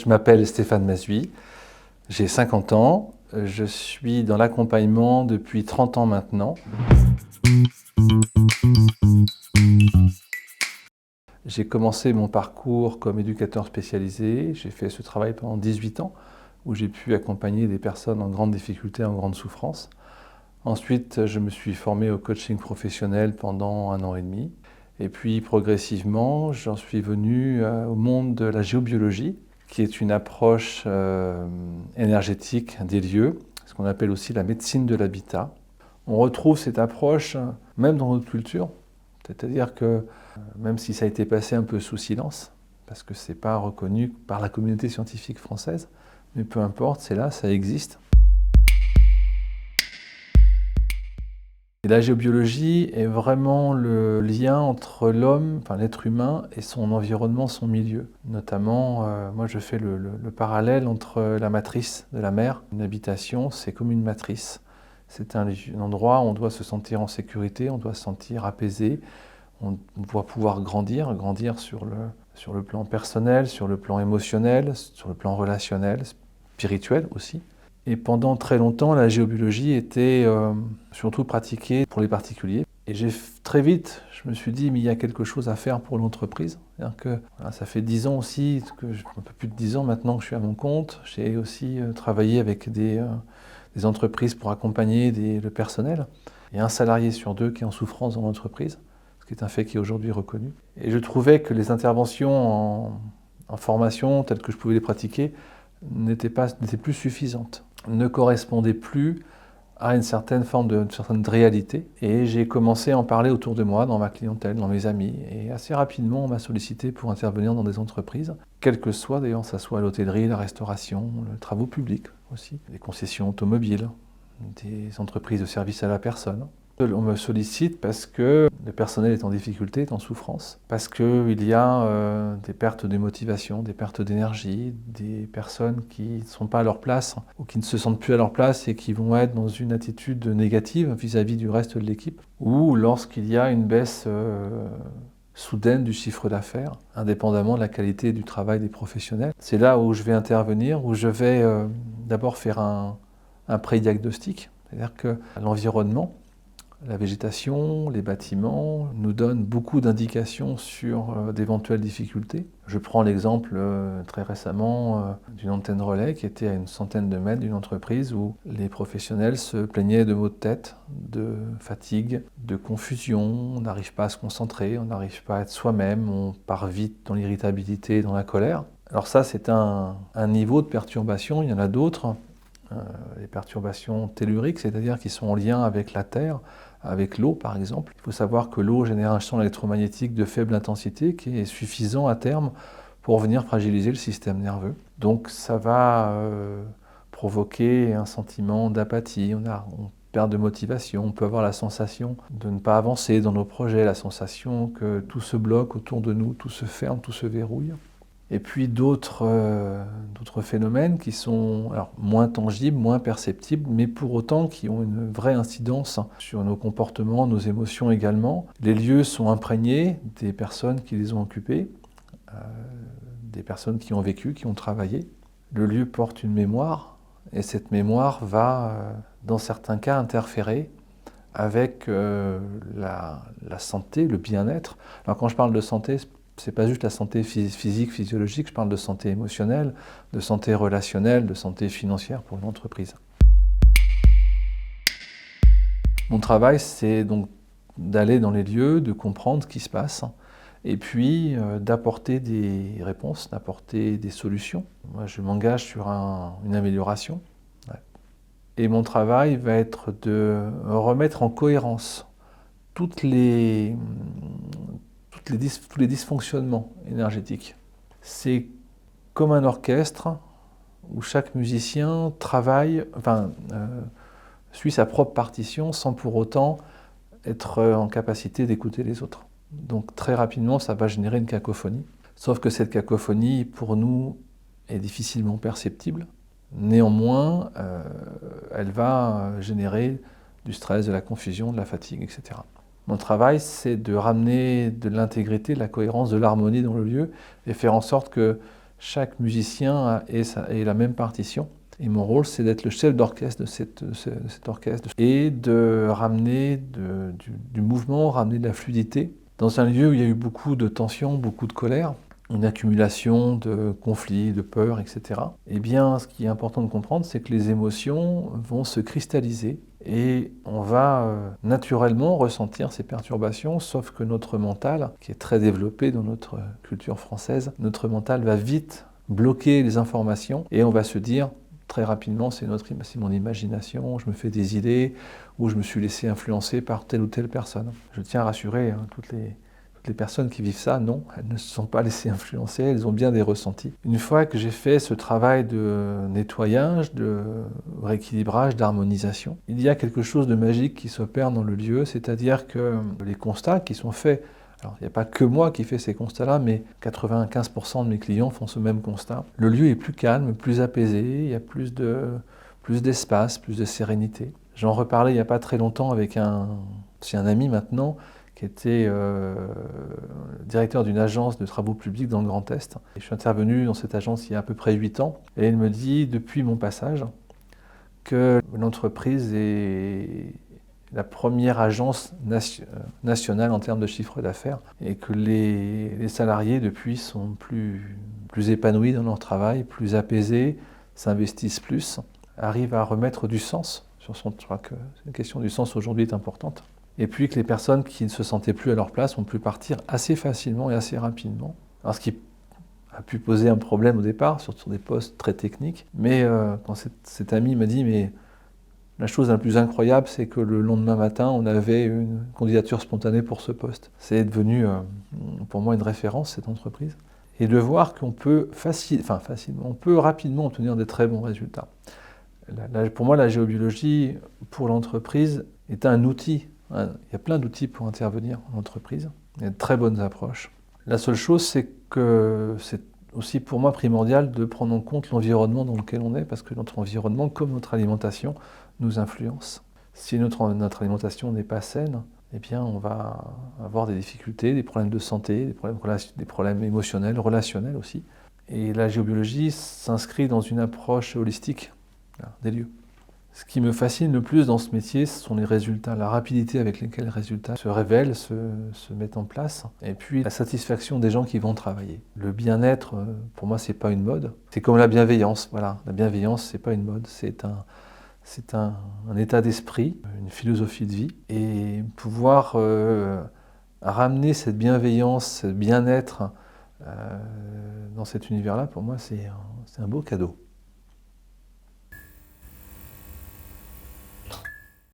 Je m'appelle Stéphane Mazui, j'ai 50 ans, je suis dans l'accompagnement depuis 30 ans maintenant. J'ai commencé mon parcours comme éducateur spécialisé, j'ai fait ce travail pendant 18 ans où j'ai pu accompagner des personnes en grande difficulté, en grande souffrance. Ensuite, je me suis formé au coaching professionnel pendant 1 an et demi. Et puis progressivement, j'en suis venu au monde de la géobiologie, qui est une approche énergétique des lieux, ce qu'on appelle aussi la médecine de l'habitat. On retrouve cette approche même dans notre culture, c'est-à-dire que même si ça a été passé un peu sous silence, parce que ce n'est pas reconnu par la communauté scientifique française, mais peu importe, c'est là, ça existe. Et la géobiologie est vraiment le lien entre l'homme, enfin l'être humain, et son environnement, son milieu. Notamment, moi je fais le parallèle entre la matrice de la mer. Une habitation, c'est comme une matrice. C'est un endroit où on doit se sentir en sécurité, on doit se sentir apaisé, on doit pouvoir grandir sur le plan personnel, sur le plan émotionnel, sur le plan relationnel, spirituel aussi. Et pendant très longtemps, la géobiologie était surtout pratiquée pour les particuliers. Et très vite, je me suis dit, mais il y a quelque chose à faire pour l'entreprise. Ça fait 10 ans aussi, un peu plus de 10 ans maintenant que je suis à mon compte. J'ai aussi travaillé avec des entreprises pour accompagner le personnel. Il y a un salarié sur 2 qui est en souffrance dans l'entreprise, ce qui est un fait qui est aujourd'hui reconnu. Et je trouvais que les interventions en formation, telles que je pouvais les pratiquer, n'étaient plus suffisantes, ne correspondaient plus à une certaine réalité. Et j'ai commencé à en parler autour de moi, dans ma clientèle, dans mes amis. Et assez rapidement, on m'a sollicité pour intervenir dans des entreprises, quelles que soient d'ailleurs, ça soit l'hôtellerie, la restauration, les travaux publics aussi, les concessions automobiles, des entreprises de services à la personne. On me sollicite parce que le personnel est en difficulté, est en souffrance, parce qu'il y a des pertes de motivation, des pertes d'énergie, des personnes qui ne sont pas à leur place ou qui ne se sentent plus à leur place et qui vont être dans une attitude négative vis-à-vis du reste de l'équipe, ou lorsqu'il y a une baisse soudaine du chiffre d'affaires, indépendamment de la qualité du travail des professionnels. C'est là où je vais intervenir, où je vais d'abord faire un pré-diagnostic, c'est-à-dire que l'environnement, la végétation, les bâtiments nous donnent beaucoup d'indications sur d'éventuelles difficultés. Je prends l'exemple très récemment d'une antenne relais qui était à une centaine de mètres d'une entreprise où les professionnels se plaignaient de maux de tête, de fatigue, de confusion, on n'arrive pas à se concentrer, on n'arrive pas à être soi-même, on part vite dans l'irritabilité, dans la colère. Alors ça, c'est un niveau de perturbation, il y en a d'autres. Les perturbations telluriques, c'est-à-dire qui sont en lien avec la Terre, avec l'eau par exemple. Il faut savoir que l'eau génère un champ électromagnétique de faible intensité qui est suffisant à terme pour venir fragiliser le système nerveux. Donc ça va provoquer un sentiment d'apathie, on perd de motivation, on peut avoir la sensation de ne pas avancer dans nos projets, la sensation que tout se bloque autour de nous, tout se ferme, tout se verrouille. Et puis d'autres phénomènes qui sont moins tangibles, moins perceptibles, mais pour autant qui ont une vraie incidence sur nos comportements, nos émotions également. Les lieux sont imprégnés des personnes qui les ont occupés, des personnes qui ont vécu, qui ont travaillé. Le lieu porte une mémoire, et cette mémoire va, dans certains cas, interférer avec la santé, le bien-être. Alors quand je parle de santé, c'est pas juste la santé physique, physiologique, je parle de santé émotionnelle, de santé relationnelle, de santé financière pour une entreprise. Mon travail, c'est donc d'aller dans les lieux, de comprendre ce qui se passe, et puis d'apporter des réponses, d'apporter des solutions. Moi, je m'engage sur une amélioration. Et mon travail va être de remettre en cohérence tous les dysfonctionnements énergétiques. C'est comme un orchestre où chaque musicien suit sa propre partition sans pour autant être en capacité d'écouter les autres. Donc très rapidement, ça va générer une cacophonie. Sauf que cette cacophonie, pour nous, est difficilement perceptible. Néanmoins, elle va générer du stress, de la confusion, de la fatigue, etc. Mon travail, c'est de ramener de l'intégrité, de la cohérence, de l'harmonie dans le lieu et faire en sorte que chaque musicien ait la même partition. Et mon rôle, c'est d'être le chef d'orchestre de cet orchestre et de ramener du mouvement, ramener de la fluidité dans un lieu où il y a eu beaucoup de tensions, beaucoup de colère, une accumulation de conflits, de peurs, etc. Eh bien, ce qui est important de comprendre, c'est que les émotions vont se cristalliser et on va naturellement ressentir ces perturbations, sauf que notre mental, qui est très développé dans notre culture française, notre mental va vite bloquer les informations et on va se dire très rapidement, c'est mon imagination, je me fais des idées, ou je me suis laissé influencer par telle ou telle personne. Je tiens à rassurer toutes les personnes qui vivent ça, non, elles ne se sont pas laissées influencer, elles ont bien des ressentis. Une fois que j'ai fait ce travail de nettoyage, de rééquilibrage, d'harmonisation, il y a quelque chose de magique qui s'opère dans le lieu, c'est-à-dire que les constats qui sont faits, alors, il n'y a pas que moi qui fais ces constats-là, mais 95% de mes clients font ce même constat. Le lieu est plus calme, plus apaisé, il y a plus d'espace, plus de sérénité. J'en reparlais il n'y a pas très longtemps avec c'est un ami maintenant, qui était directeur d'une agence de travaux publics dans le Grand Est. Et je suis intervenu dans cette agence il y a à peu près 8 ans, et il me dit, depuis mon passage, que l'entreprise est la première agence nationale en termes de chiffre d'affaires et que les salariés depuis sont plus épanouis dans leur travail, plus apaisés, s'investissent plus, arrivent à remettre du sens sur son travail. La question du sens aujourd'hui est importante. Et puis que les personnes qui ne se sentaient plus à leur place ont pu partir assez facilement et assez rapidement. Alors ce qui a pu poser un problème au départ, surtout sur des postes très techniques, mais quand cet ami m'a dit mais la chose la plus incroyable, c'est que le lendemain matin, on avait une candidature spontanée pour ce poste. C'est devenu pour moi une référence, cette entreprise. Et de voir qu'on peut facilement, on peut rapidement obtenir des très bons résultats. Pour moi, la géobiologie, pour l'entreprise, est un outil. Il y a plein d'outils pour intervenir en entreprise. Il y a de très bonnes approches. La seule chose, c'est que c'est aussi pour moi primordial de prendre en compte l'environnement dans lequel on est, parce que notre environnement, comme notre alimentation, nous influence. Si notre alimentation n'est pas saine, eh bien on va avoir des difficultés, des problèmes de santé, des problèmes émotionnels, relationnels aussi. Et la géobiologie s'inscrit dans une approche holistique des lieux. Ce qui me fascine le plus dans ce métier, ce sont les résultats, la rapidité avec laquelle les résultats se révèlent, se mettent en place, et puis la satisfaction des gens qui vont travailler. Le bien-être, pour moi, c'est pas une mode. C'est comme la bienveillance, voilà. La bienveillance, c'est pas une mode, c'est un état d'esprit, une philosophie de vie, et pouvoir ramener cette bienveillance, ce bien-être dans cet univers-là, pour moi, c'est un beau cadeau.